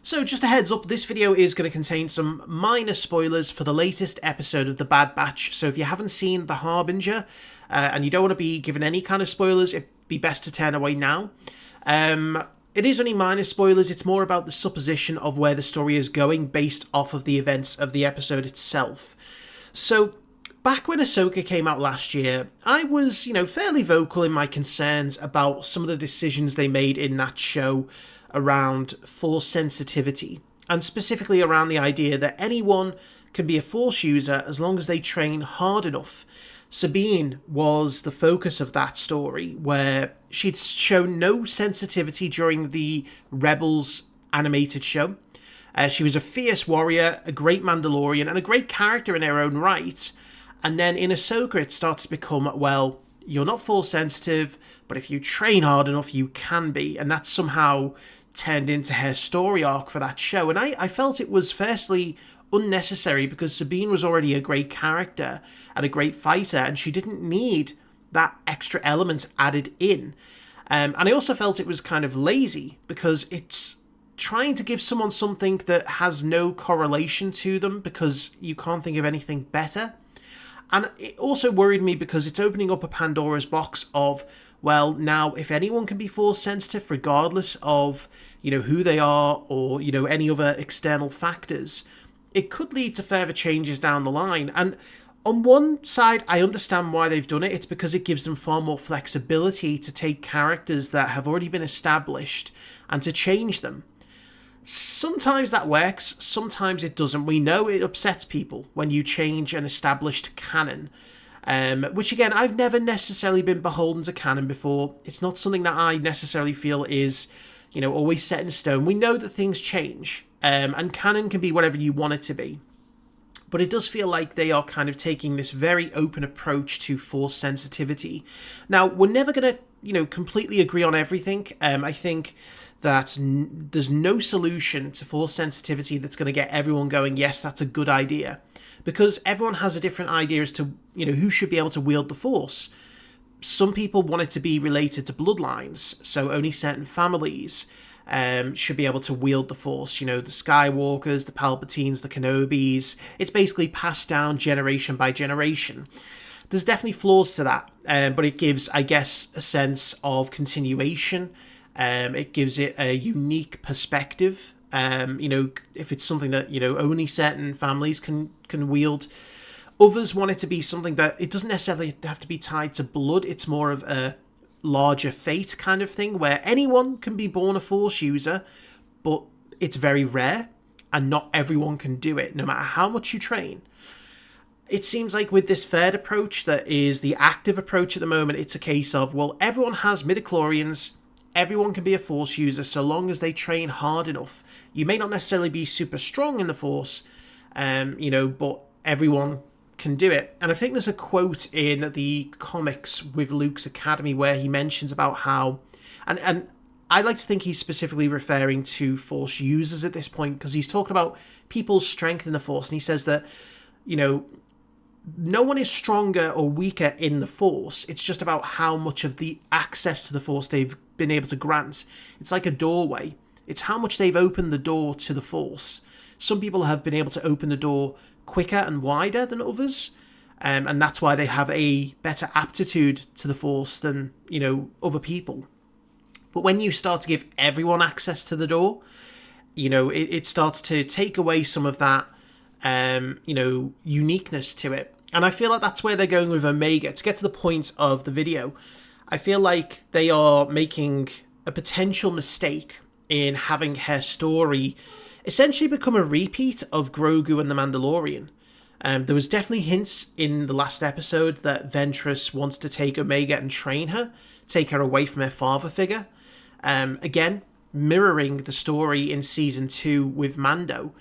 So just a heads up, this video is going to contain some minor spoilers for the latest episode of The Bad Batch. So if you haven't seen The Harbinger and you don't want to be given any kind of spoilers, it'd be best to turn away now. It is only minor spoilers, it's more about the supposition of where the story is going based off of the events of the episode itself. So back when Ahsoka came out last year, I was, fairly vocal in my concerns about some of the decisions they made in that show around Force sensitivity, and specifically around the idea that anyone can be a Force user as long as they train hard enough. Sabine was the focus of that story, where she'd shown no sensitivity during the Rebels animated show. She was a fierce warrior, a great Mandalorian, and a great character in her own right. And then in Ahsoka, it starts to become, well, you're not Force sensitive, but if you train hard enough, you can be. And that's somehow turned into her story arc for that show. And I felt it was firstly unnecessary because Sabine was already a great character and a great fighter, and she didn't need that extra element added in. And I also felt it was kind of lazy because it's trying to give someone something that has no correlation to them because you can't think of anything better. And it also worried me because it's opening up a Pandora's box of, well, now if anyone can be Force sensitive regardless of, who they are or, any other external factors, it could lead to further changes down the line. And on one side, I understand why they've done it. It's because it gives them far more flexibility to take characters that have already been established and to change them. Sometimes that works, sometimes it doesn't. We know it upsets people when you change an established canon. Which again, I've never necessarily been beholden to canon before. It's not something that I necessarily feel is, always set in stone. We know that things change, and canon can be whatever you want it to be. But it does feel like they are kind of taking this very open approach to Force sensitivity. Now, we're never going to, completely agree on everything. I think that there's no solution to Force sensitivity that's going to get everyone going, yes, that's a good idea. Because everyone has a different idea as to, who should be able to wield the Force. Some people want it to be related to bloodlines, so only certain families should be able to wield the Force. The Skywalkers, the Palpatines, the Kenobis. It's basically passed down generation by generation. There's definitely flaws to that, but it gives, I guess, a sense of continuation. It gives it a unique perspective. If it's something that, only certain families can wield. Others want it to be something that it doesn't necessarily have to be tied to blood. It's more of a larger fate kind of thing where anyone can be born a Force user, but it's very rare and not everyone can do it, no matter how much you train. It seems like with this third approach that is the active approach at the moment, it's a case of, well, everyone has midichlorians, everyone can be a Force user so long as they train hard enough. You may not necessarily be super strong in the Force, but everyone can do it. And I think there's a quote in the comics with Luke's Academy where he mentions about how, and I like to think he's specifically referring to Force users at this point because he's talking about people's strength in the Force, and he says that, no one is stronger or weaker in the Force. It's just about how much of the access to the Force they've been able to grant. It's like a doorway. It's how much they've opened the door to the Force. Some people have been able to open the door quicker and wider than others, and that's why they have a better aptitude to the Force than, other people. But when you start to give everyone access to the door, it starts to take away some of that, uniqueness to it. And I feel like that's where they're going with Omega. To get to the point of the video, I feel like they are making a potential mistake in having her story essentially become a repeat of Grogu and the Mandalorian. There was definitely hints in the last episode that Ventress wants to take Omega and train her, take her away from her father figure. Again, mirroring the story in Season 2 with Mando.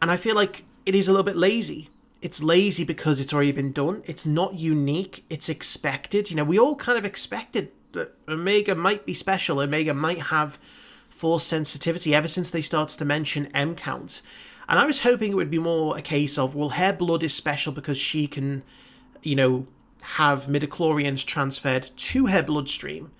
And I feel like it is a little bit lazy. It's lazy because it's already been done. It's not unique. It's expected. We all kind of expected that Omega might be special. Omega might have Force sensitivity ever since they started to mention M count. And I was hoping it would be more a case of, well, her blood is special because she can, have midichlorians transferred to her bloodstream.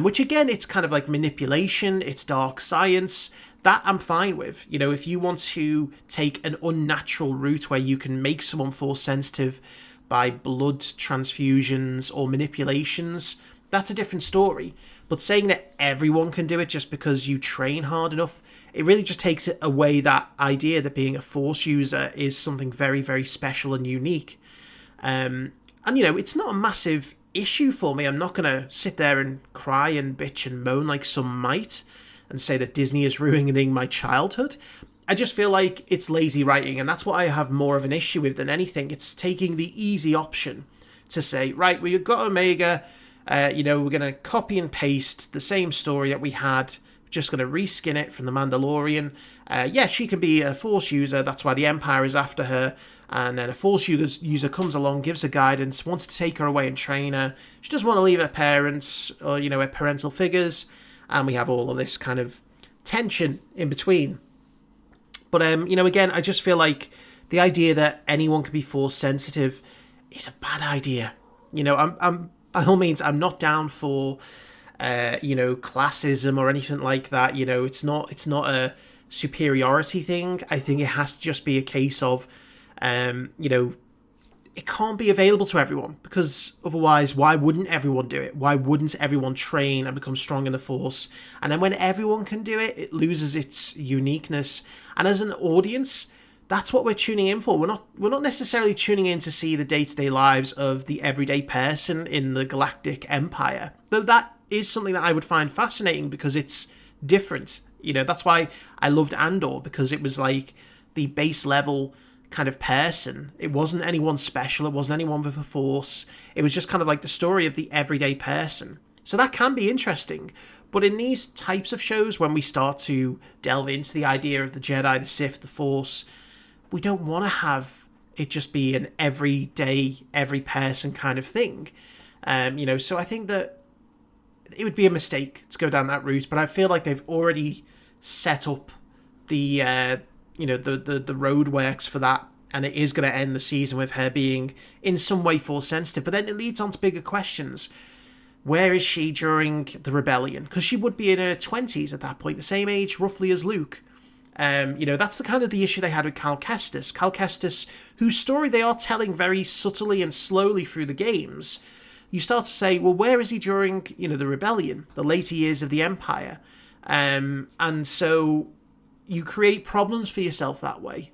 Which again, it's kind of like manipulation, it's dark science. that I'm fine with. You know, if you want to take an unnatural route where you can make someone force sensitive by blood transfusions or manipulations, that's a different story. But saying that everyone can do it just because you train hard enough, it really just takes it away that idea that being a force user is something very, very special and unique. And, you know, it's not a massive issue for me. I'm not going to sit there and cry and bitch and moan like some might and say that Disney is ruining my childhood. I just feel like it's lazy writing, and that's what I have more of an issue with than anything. It's taking the easy option to say, right, we've got Omega, you know, we're going to copy and paste the same story that we had, just going to reskin it from The Mandalorian. Yeah, she can be a Force user, that's why the Empire is after her, and then a Force user comes along, gives her guidance, wants to take her away and train her. She doesn't want to leave her parents or, you know, her parental figures, and we have all of this kind of tension in between. But, you know, again, I just feel like the idea that anyone can be Force sensitive is a bad idea. You know, I'm by all means, I'm not down for, you know, classism or anything like that. You know, it's not a superiority thing. I think it has to just be a case of, you know, it can't be available to everyone, because otherwise, why wouldn't everyone do it? Why wouldn't everyone train and become strong in the Force? And then when everyone can do it, it loses its uniqueness. And as an audience, that's what we're tuning in for. We're not necessarily tuning in to see the day-to-day lives of the everyday person in the Galactic Empire. Though that is something that I would find fascinating because it's different. You know, that's why I loved Andor, because it was like the base level kind of person. It wasn't anyone special. It wasn't anyone with a Force. It was just kind of like the story of the everyday person. So that can be interesting. But in these types of shows, when we start to delve into the idea of the Jedi, the Sith, the Force, we don't want to have it just be an everyday, every person kind of thing. You know, so I think that it would be a mistake to go down that route, but I feel like they've already set up the, you know, the roadworks for that, and it is going to end the season with her being in some way Force sensitive. But then it leads on to bigger questions. Where is she during the rebellion? Because she would be in her 20s at that point, the same age roughly as Luke. You know, that's the kind of the issue they had with Cal Kestis. Cal Kestis, whose story they are telling very subtly and slowly through the games. You start to say, well, where is he during, you know, the rebellion, the later years of the Empire? And so you create problems for yourself that way.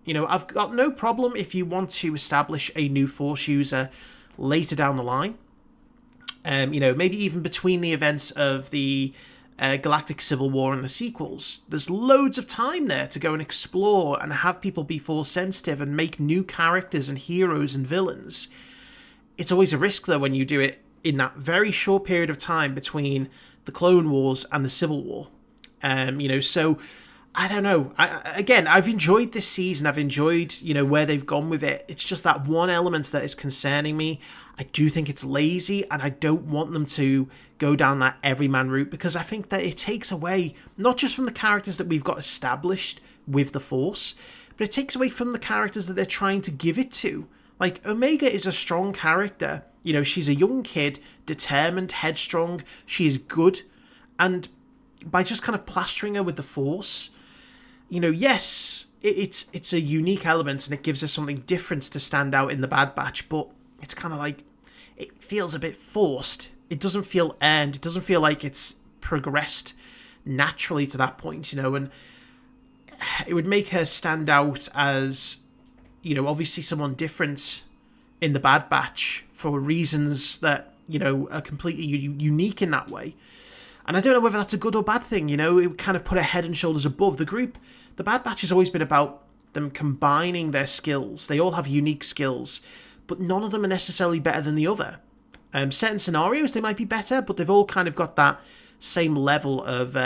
You know, I've got no problem if you want to establish a new Force user later down the line. You know, maybe even between the events of the Galactic Civil War and the sequels. There's loads of time there to go and explore and have people be Force sensitive and make new characters and heroes and villains. It's always a risk, though, when you do it in that very short period of time between the Clone Wars and the Civil War. You know, so I don't know. I've enjoyed this season. I've enjoyed, you know, where they've gone with it. It's just that one element that is concerning me. I do think it's lazy, and I don't want them to go down that everyman route, because I think that it takes away, not just from the characters that we've got established with the Force, but it takes away from the characters that they're trying to give it to. Like, Omega is a strong character. You know, she's a young kid, determined, headstrong. She is good. And by just kind of plastering her with the Force, you know, yes, it's a unique element and it gives us something different to stand out in the Bad Batch, but it's kind of like, it feels a bit forced. It doesn't feel earned. It doesn't feel like it's progressed naturally to that point, you know, and it would make her stand out as, you know, obviously someone different in the Bad Batch for reasons that, you know, are completely unique in that way. And I don't know whether that's a good or bad thing, you know. It would kind of put her head and shoulders above the group. The Bad Batch has always been about them combining their skills. They all have unique skills, but none of them are necessarily better than the other. Certain scenarios, they might be better, but they've all kind of got that same level of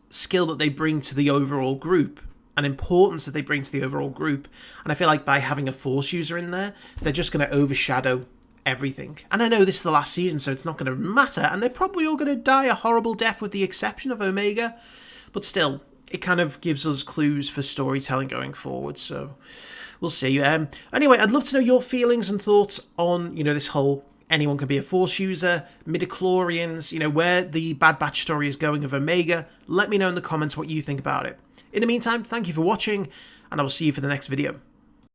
skill that they bring to the overall group, and importance that they bring to the overall group. And I feel like by having a Force user in there, they're just going to overshadow everything. And I know this is the last season, so it's not going to matter, and they're probably all going to die a horrible death with the exception of Omega, but still, it kind of gives us clues for storytelling going forward, so we'll see. Anyway, I'd love to know your feelings and thoughts on, you know, this whole anyone can be a Force user, midichlorians, you know, where the Bad Batch story is going of Omega. Let me know in the comments what you think about it. In the meantime, thank you for watching, and I will see you for the next video.